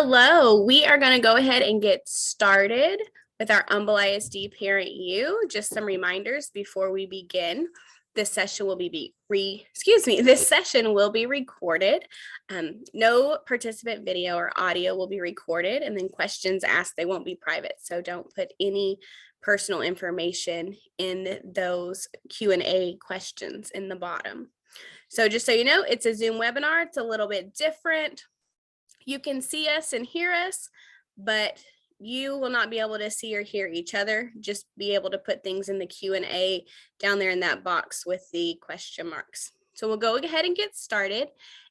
Hello, we are going to go ahead and get started with our Humble ISD Parent U. Just some reminders before we begin. This session will be this session will be recorded. No participant video or audio will be recorded, and then questions asked, they won't be private. So don't put any personal information in those Q&A questions in the bottom. So just so you know, it's a Zoom webinar. It's a little bit different. You can see us and hear us, but you will not be able to see or hear each other. Just be able to put things in the Q&A down there in that box with the question marks. So we'll go ahead and get started.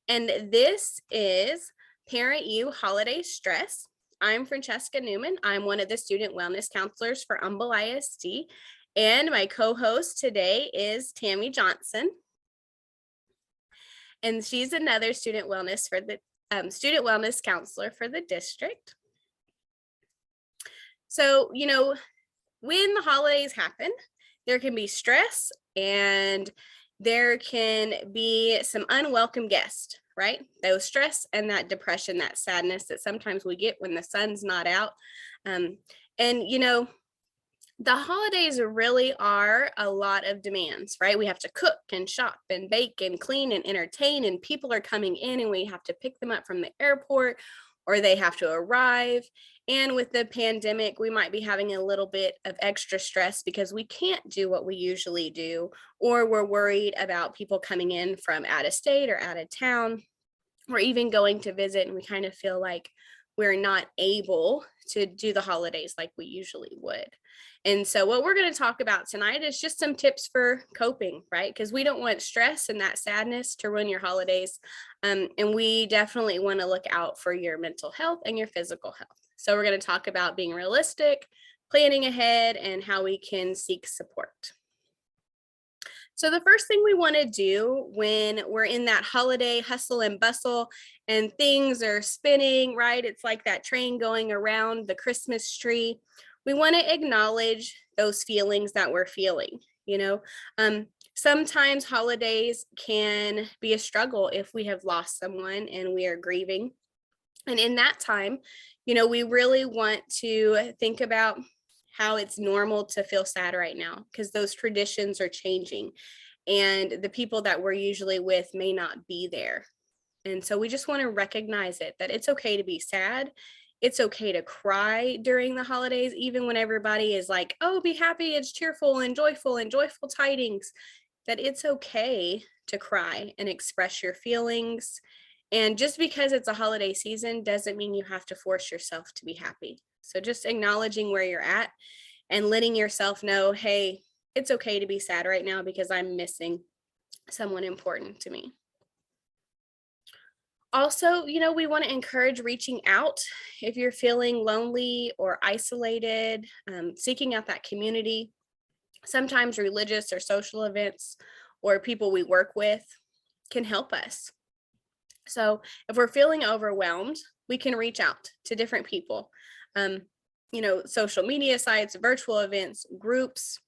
And this is Parent U Holiday Stress. I'm Francesca Newman. I'm one of the student wellness counselors for Humble ISD. And my co-host today is Tammy Johnson. And she's another student wellness counselor for the district. So, when the holidays happen, there can be stress and there can be some unwelcome guests, right? Those stress and that depression, that sadness that sometimes we get when the sun's not out. The holidays really are a lot of demands, right? We have to cook and shop and bake and clean and entertain, and people are coming in and we have to pick them up from the airport or they have to arrive. And with the pandemic, we might be having a little bit of extra stress because we can't do what we usually do, or we're worried about people coming in from out of state or out of town, or even going to visit, and we kind of feel like we're not able to do the holidays like we usually would. And so what we're going to talk about tonight is just some tips for coping, right? Because we don't want stress and that sadness to ruin your holidays. And we definitely want to look out for your mental health and your physical health. So we're going to talk about being realistic, planning ahead, and how we can seek support. So the first thing we want to do when we're in that holiday hustle and bustle and things are spinning, right? It's like that train going around the Christmas tree. We want to acknowledge those feelings that we're feeling. Sometimes holidays can be a struggle if we have lost someone and we are grieving. And in that time, we really want to think about how it's normal to feel sad right now, because those traditions are changing and the people that we're usually with may not be there. And so we just want to recognize it, that it's okay to be sad. It's okay to cry during the holidays, even when everybody is like, oh, be happy, it's cheerful and joyful tidings, that it's okay to cry and express your feelings. And just because it's a holiday season doesn't mean you have to force yourself to be happy. So just acknowledging where you're at and letting yourself know, hey, it's okay to be sad right now because I'm missing someone important to me. Also, we want to encourage reaching out if you're feeling lonely or isolated, seeking out that community. Sometimes religious or social events or people we work with can help us. So if we're feeling overwhelmed, we can reach out to different people, social media sites, virtual events, groups.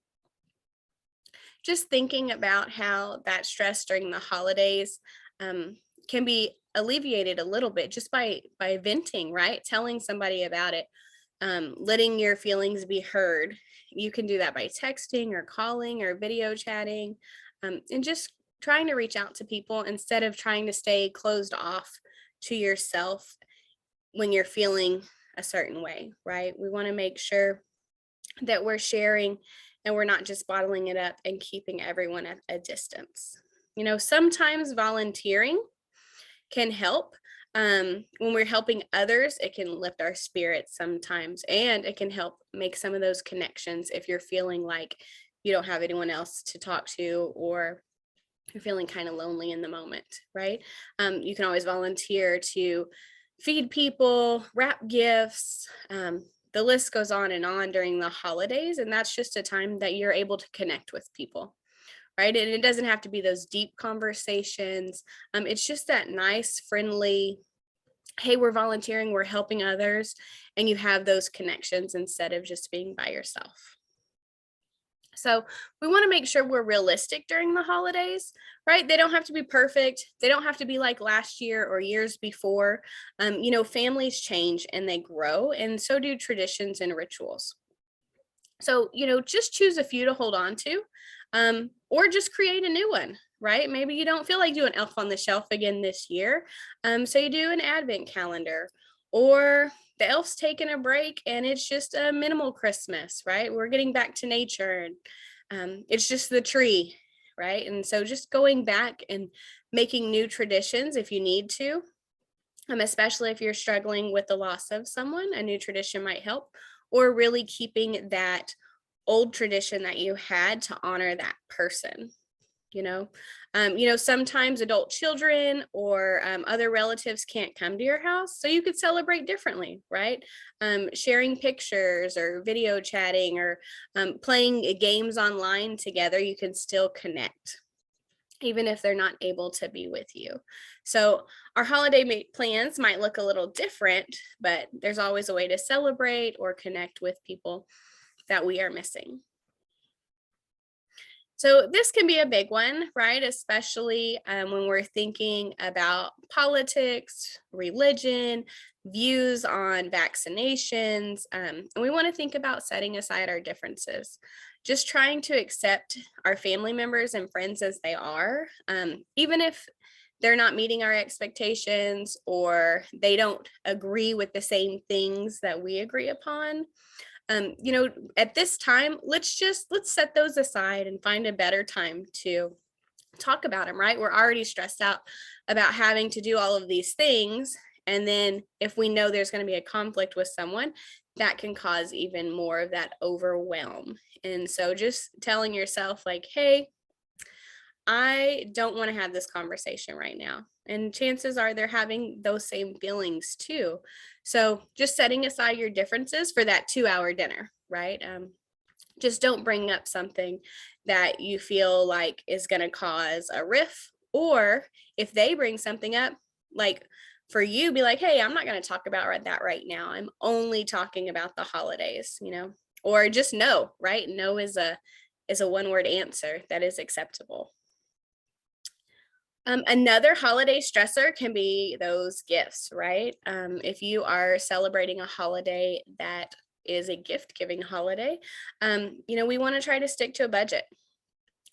Just thinking about how that stress during the holidays can be alleviated a little bit just by venting, right? Telling somebody about it, letting your feelings be heard. You can do that by texting or calling or video chatting, and just trying to reach out to people instead of trying to stay closed off to yourself when you're feeling a certain way, right? We want to make sure that we're sharing and we're not just bottling it up and keeping everyone at a distance. Sometimes volunteering can help. When we're helping others, it can lift our spirits sometimes, and it can help make some of those connections if you're feeling like you don't have anyone else to talk to, or you're feeling kind of lonely in the moment, right? You can always volunteer to feed people, wrap gifts. The list goes on during the holidays, and that's just a time that you're able to connect with people, right? And it doesn't have to be those deep conversations. It's just that nice, friendly, hey, we're volunteering, we're helping others, and you have those connections instead of just being by yourself. So we want to make sure we're realistic during the holidays, right? They don't have to be perfect. They don't have to be like last year or years before. Families change and they grow, and so do traditions and rituals. So, just choose a few to hold on to, or just create a new one, right? Maybe you don't feel like doing Elf on the Shelf again this year. So you do an advent calendar, or the elf's taking a break and it's just a minimal Christmas, right? We're getting back to nature and it's just the tree, right? And so just going back and making new traditions if you need to, especially if you're struggling with the loss of someone, a new tradition might help, or really keeping that old tradition that you had to honor that person. you know Sometimes adult children or other relatives can't come to your house, so you could celebrate differently, right? Sharing pictures or video chatting or playing games online together, you can still connect even if they're not able to be with you. So our holiday plans might look a little different, but there's always a way to celebrate or connect with people that we are missing. So this can be a big one, right? Especially when we're thinking about politics, religion, views on vaccinations. And we want to think about setting aside our differences, just trying to accept our family members and friends as they are, even if they're not meeting our expectations or they don't agree with the same things that we agree upon. At this time, let's set those aside and find a better time to talk about them, right? We're already stressed out about having to do all of these things. And then if we know there's going to be a conflict with someone, that can cause even more of that overwhelm. And so just telling yourself, like, hey, I don't want to have this conversation right now. And chances are they're having those same feelings too. So just setting aside your differences for that 2 hour dinner, right? Just don't bring up something that you feel like is going to cause a riff. Or if they bring something up, like for you, be like, hey, I'm not going to talk about that right now. I'm only talking about the holidays. Or just no, right? No is a one-word answer that is acceptable. Another holiday stressor can be those gifts, right? If you are celebrating a holiday that is a gift giving holiday, we want to try to stick to a budget,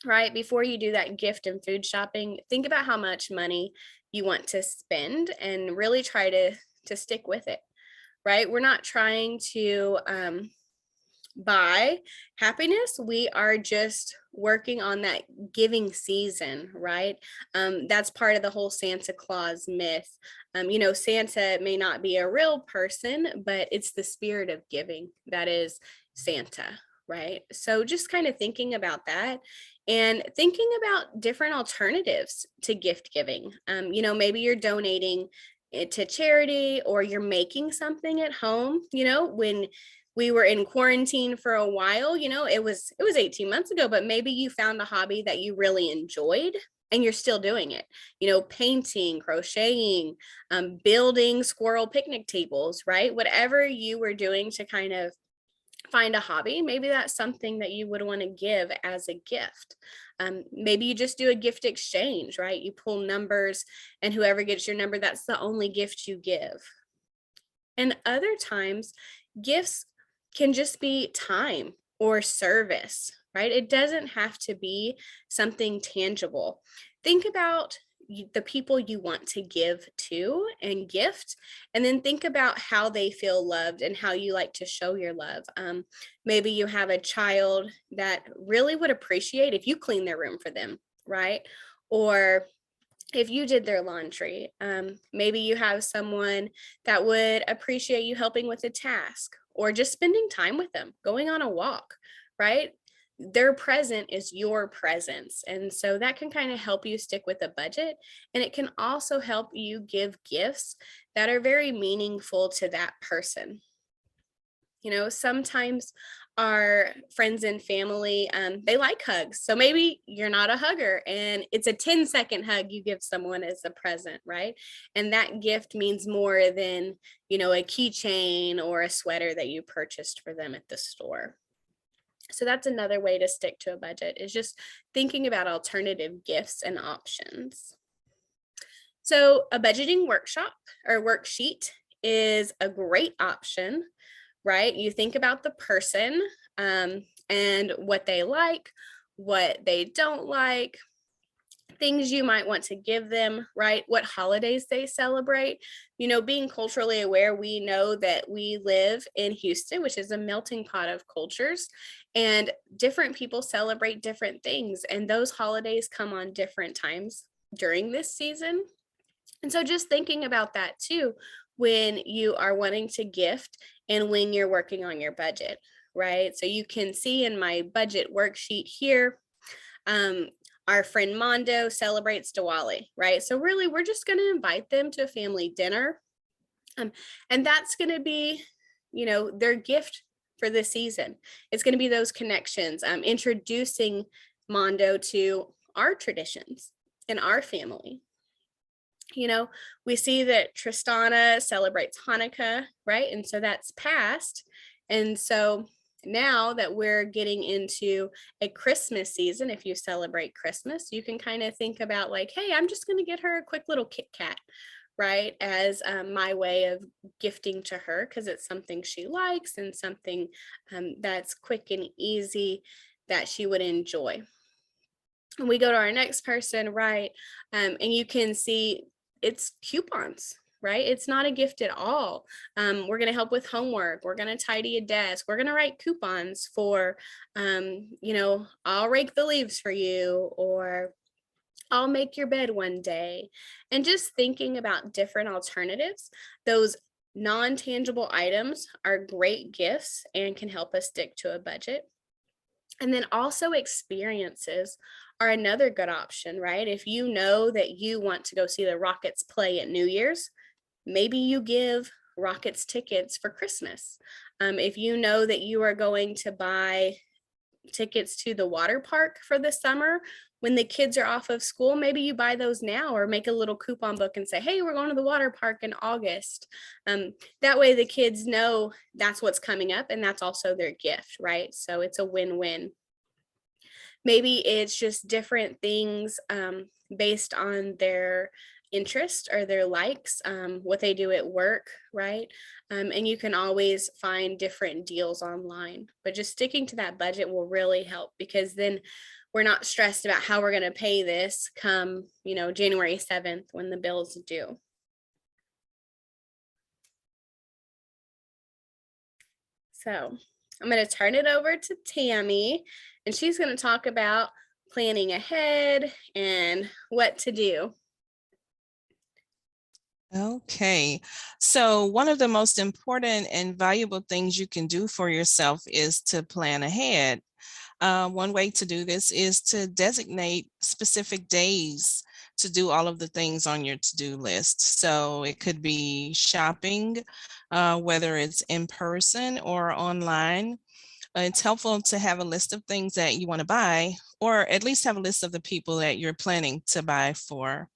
right? Before you do that gift and food shopping, think about how much money you want to spend and really try to stick with it, right? We're not trying to buy happiness. We are just working on that giving season, right? That's part of the whole Santa Claus myth. Santa may not be a real person, but it's the spirit of giving that is Santa, right? So just kind of thinking about that and thinking about different alternatives to gift giving. Maybe you're donating it to charity or you're making something at home. When we were in quarantine for a while, it was 18 months ago, but maybe you found a hobby that you really enjoyed and you're still doing it. Painting, crocheting, building squirrel picnic tables, right? Whatever you were doing to kind of find a hobby, maybe that's something that you would want to give as a gift. Maybe you just do a gift exchange, right? You pull numbers and whoever gets your number, that's the only gift you give. And other times, gifts can just be time or service, right? It doesn't have to be something tangible. Think about the people you want to give to and gift, and then think about how they feel loved and how you like to show your love. Maybe you have a child that really would appreciate if you clean their room for them, right? Or if you did their laundry. Maybe you have someone that would appreciate you helping with a task or just spending time with them, going on a walk, right? Their present is your presence. And so that can kind of help you stick with a budget. And it can also help you give gifts that are very meaningful to that person. Sometimes our friends and family, they like hugs. So maybe you're not a hugger and it's a 10-second hug you give someone as a present, right? And that gift means more than, a keychain or a sweater that you purchased for them at the store. So that's another way to stick to a budget, is just thinking about alternative gifts and options. So a budgeting workshop or worksheet is a great option, right? You think about the person, and what they like, what they don't like, things you might want to give them, right? What holidays they celebrate. You know, being culturally aware, we know that we live in Houston, which is a melting pot of cultures, and different people celebrate different things, and those holidays come on different times during this season. And so just thinking about that too when you are wanting to gift and when you're working on your budget, right? So you can see in my budget worksheet here, um, our friend Mondo celebrates Diwali, right? So really, we're just going to invite them to a family dinner, um, and that's going to be, their gift for this season. It's going to be those connections, introducing Mondo to our traditions in our family. We see that Tristana celebrates Hanukkah, right? And so that's past. And so now that we're getting into a Christmas season, if you celebrate Christmas, you can kind of think about like, hey, I'm just going to get her a quick little Kit Kat, right? As my way of gifting to her, because it's something she likes and something that's quick and easy that she would enjoy. And we go to our next person, right? And you can see it's coupons, right? It's not a gift at all. We're going to help with homework. We're going to tidy a desk. We're going to write coupons for, I'll rake the leaves for you, or I'll make your bed one day. And just thinking about different alternatives, those non-tangible items are great gifts and can help us stick to a budget. And then also experiences are another good option, right? If you know that you want to go see the Rockets play at New Year's, maybe you give Rockets tickets for Christmas. If you know that you are going to buy tickets to the water park for the summer when the kids are off of school, maybe you buy those now or make a little coupon book and say, hey, we're going to the water park in August. That way the kids know that's what's coming up, and that's also their gift, right? So it's a win-win. Maybe it's just different things based on their interest or their likes, what they do at work, right? And you can always find different deals online, but just sticking to that budget will really help, because then we're not stressed about how we're going to pay this come, January 7th when the bills due. So I'm going to turn it over to Tammy, and she's going to talk about planning ahead and what to do. Okay, so one of the most important and valuable things you can do for yourself is to plan ahead. One way to do this is to designate specific days to do all of the things on your to-do list. So it could be shopping, whether it's in person or online. It's helpful to have a list of things that you want to buy, or at least have a list of the people that you're planning to buy for.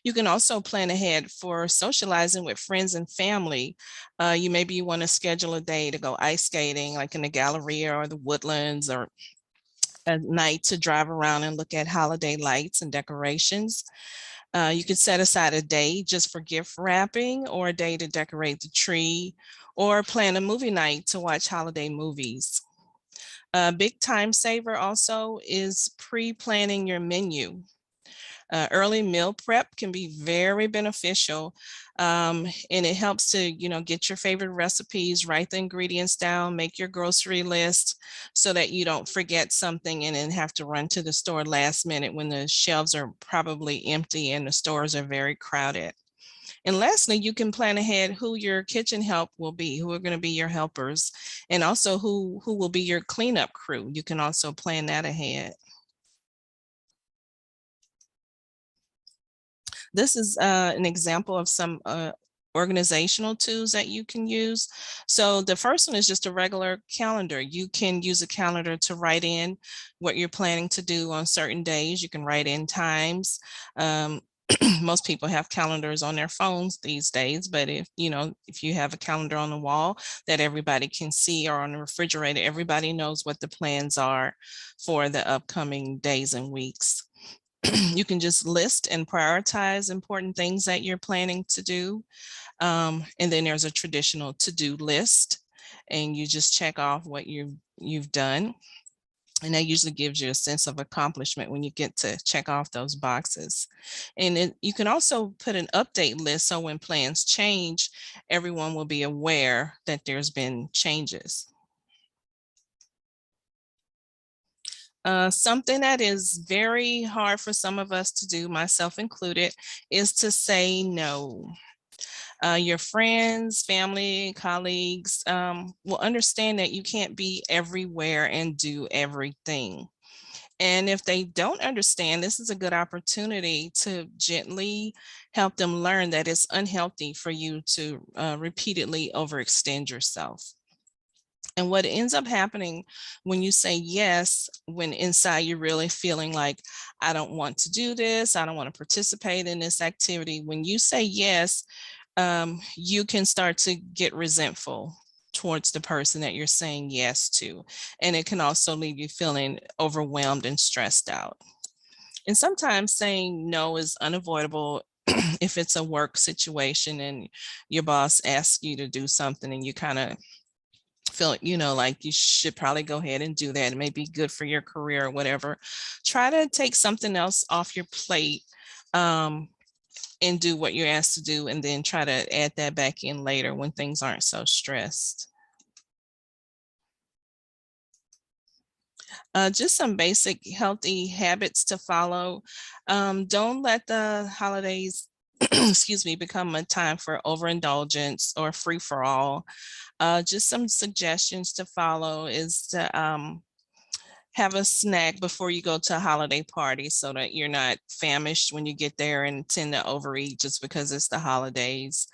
You can also plan ahead for socializing with friends and family. Maybe you want to schedule a day to go ice skating, like in the Galleria or the Woodlands, or a night to drive around and look at holiday lights and decorations. You could set aside a day just for gift wrapping, or a day to decorate the tree, or plan a movie night to watch holiday movies. A big time saver also is pre-planning your menu. Early meal prep can be very beneficial, and it helps to get your favorite recipes, write the ingredients down, make your grocery list so that you don't forget something and then have to run to the store last minute when the shelves are probably empty and the stores are very crowded. And lastly, you can plan ahead who your kitchen help will be, who are going to be your helpers, and also who will be your cleanup crew. You can also plan that ahead. This is an example of some organizational tools that you can use. So the first one is just a regular calendar. You can use a calendar to write in what you're planning to do on certain days. You can write in times. Most people have calendars on their phones these days, but if you have a calendar on the wall that everybody can see, or on the refrigerator, everybody knows what the plans are for the upcoming days and weeks. You can just list and prioritize important things that you're planning to do. And then there's a traditional to-do list, and you just check off what you've done. And that usually gives you a sense of accomplishment when you get to check off those boxes. And you can also put an update list, so when plans change, everyone will be aware that there's been changes. Something that is very hard for some of us to do, myself included, is to say no. Your friends, family, colleagues will understand that you can't be everywhere and do everything. And if they don't understand, this is a good opportunity to gently help them learn that it's unhealthy for you to repeatedly overextend yourself. And what ends up happening when you say yes, when inside you're really feeling like, I don't want to do this, I don't want to participate in this activity. When you say yes, you can start to get resentful towards the person that you're saying yes to. And it can also leave you feeling overwhelmed and stressed out. And sometimes saying no is unavoidable if it's a work situation and your boss asks you to do something and you kind of feel, like you should probably go ahead and do that. It may be good for your career or whatever. Try to take something else off your plate and do what you're asked to do, and then try to add that back in later when things aren't so stressed. Just some basic healthy habits to follow. Don't let the holidays, excuse me, become a time for overindulgence or free for all. Just some suggestions to follow is to have a snack before you go to a holiday party, so that you're not famished when you get there and tend to overeat just because it's the holidays.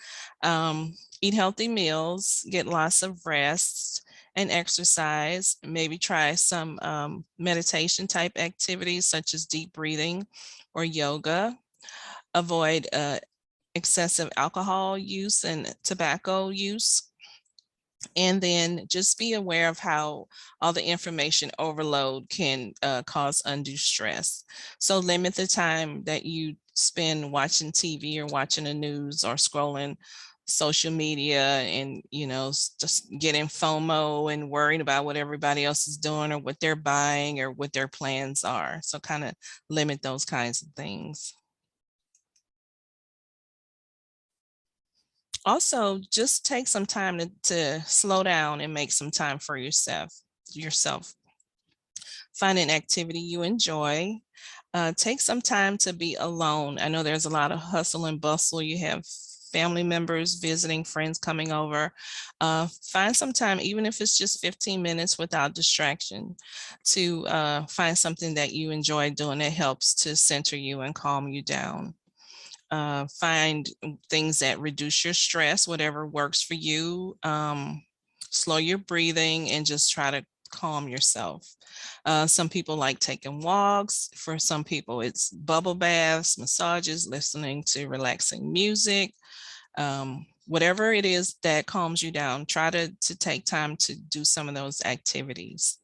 Eat healthy meals, get lots of rest and exercise. Maybe try some meditation type activities such as deep breathing or yoga. Avoid excessive alcohol use and tobacco use. And then just be aware of how all the information overload can cause undue stress. So limit the time that you spend watching TV or watching the news or scrolling social media, and just getting FOMO and worried about what everybody else is doing or what they're buying or what their plans are. So kind of limit those kinds of things. Also, just take some time to slow down and make some time for yourself. Find an activity you enjoy. Take some time to be alone. I know there's a lot of hustle and bustle. You have family members visiting, friends coming over. Find some time, even if it's just 15 minutes without distraction, to find something that you enjoy doing that helps to center you and calm you down. Find things that reduce your stress, whatever works for you. Slow your breathing and just try to calm yourself. Some people like taking walks. For some people, it's bubble baths, massages, listening to relaxing music. Whatever it is that calms you down, try to take time to do some of those activities.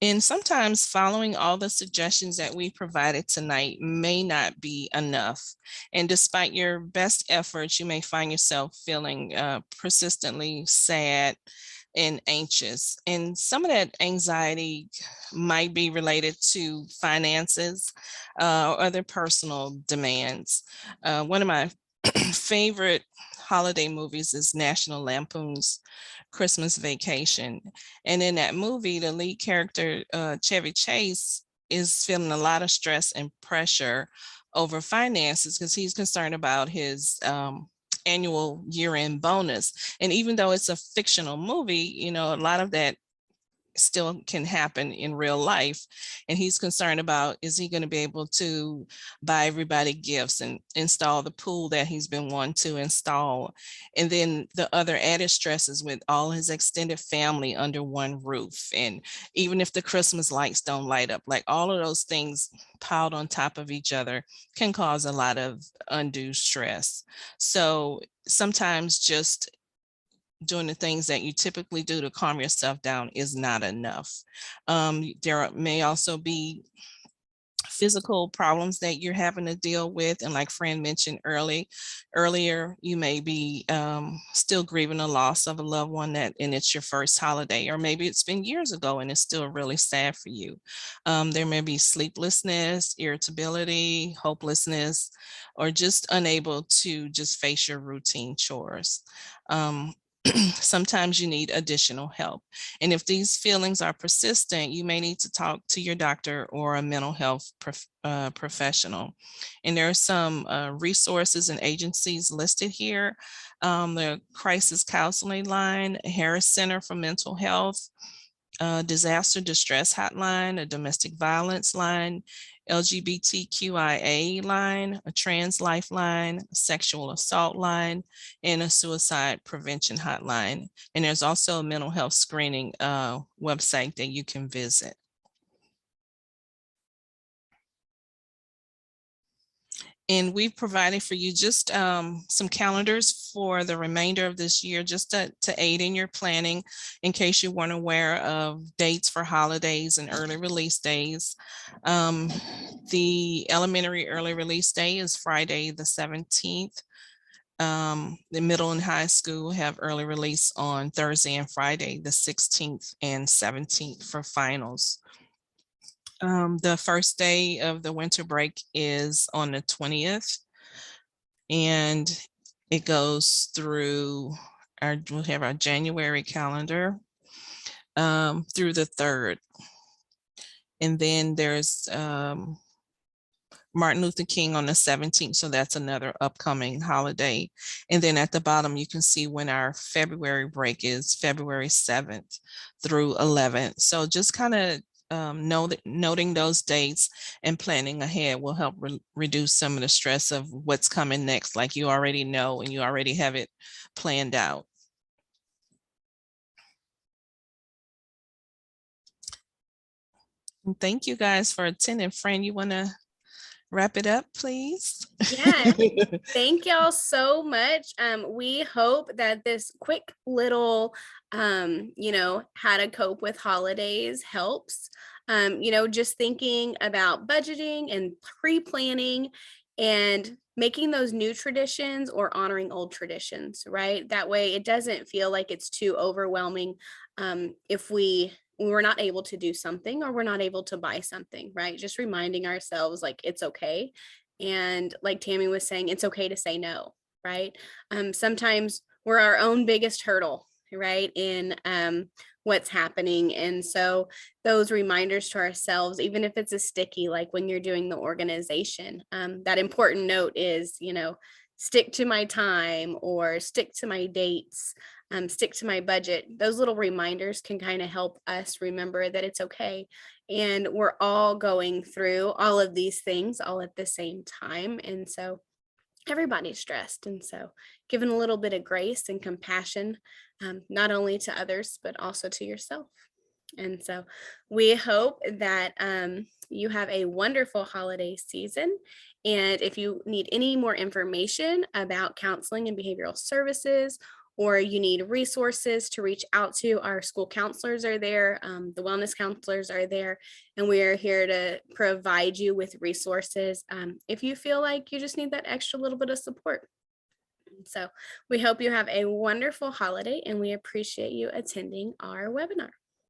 And sometimes following all the suggestions that we provided tonight may not be enough. And despite your best efforts, you may find yourself feeling persistently sad and anxious. And some of that anxiety might be related to finances or other personal demands. One of my favorite holiday movies is National Lampoon's Christmas Vacation. And in that movie, the lead character, Chevy Chase, is feeling a lot of stress and pressure over finances because he's concerned about his annual year-end bonus. And even though it's a fictional movie, a lot of that still can happen in real life. And he's concerned about, is he going to be able to buy everybody gifts and install the pool that he's been wanting to install? And then the other added stresses with all his extended family under one roof. And even if the Christmas lights don't light up, like all of those things piled on top of each other can cause a lot of undue stress. So sometimes just doing the things that you typically do to calm yourself down is not enough. There may also be physical problems that you're having to deal with. And like Fran mentioned earlier, you may be still grieving the loss of a loved one and it's your first holiday, or maybe it's been years ago and it's still really sad for you. There may be sleeplessness, irritability, hopelessness, or just unable to just face your routine chores. Sometimes you need additional help. And if these feelings are persistent, you may need to talk to your doctor or a mental health professional. And there are some resources and agencies listed here. The Crisis Counseling Line, Harris Center for Mental Health, Disaster Distress Hotline, a Domestic Violence Line, LGBTQIA line, a Trans Lifeline, a Sexual Assault Line, and a Suicide Prevention Hotline. And there's also a mental health screening website that you can visit. And we've provided for you just some calendars for the remainder of this year, just to aid in your planning, in case you weren't aware of dates for holidays and early release days. The elementary early release day is Friday the 17th. The middle and high school have early release on Thursday and Friday, the 16th and 17th for finals. The first day of the winter break is on the 20th, and it goes through we'll have our January calendar through the 3rd. And then there's Martin Luther King on the 17th. So that's another upcoming holiday. And then at the bottom, you can see when our February break is, February 7th through 11th. So just kind of noting those dates and planning ahead will help reduce some of the stress of what's coming next, like you already know and you already have it planned out. And thank you guys for attending. Fran, you want to wrap it up, please? Yeah. Thank y'all so much. We hope that this quick little, how to cope with holidays helps. Just thinking about budgeting and pre-planning and making those new traditions or honoring old traditions, right? That way it doesn't feel like it's too overwhelming if we're not able to do something or we're not able to buy something, right? Just reminding ourselves like it's okay. And like Tammy was saying, it's okay to say no, right? Sometimes we're our own biggest hurdle, right? In what's happening. And so those reminders to ourselves, even if it's a sticky, like when you're doing the organization, that important note is, stick to my time or stick to my dates, stick to my budget. Those little reminders can kind of help us remember that it's okay. And we're all going through all of these things all at the same time. And so everybody's stressed. And so giving a little bit of grace and compassion, not only to others, but also to yourself. And so we hope that you have a wonderful holiday season. And if you need any more information about counseling and behavioral services, or you need resources to reach out to, our school counselors are there, the wellness counselors are there, and we are here to provide you with resources if you feel like you just need that extra little bit of support. So we hope you have a wonderful holiday, and we appreciate you attending our webinar.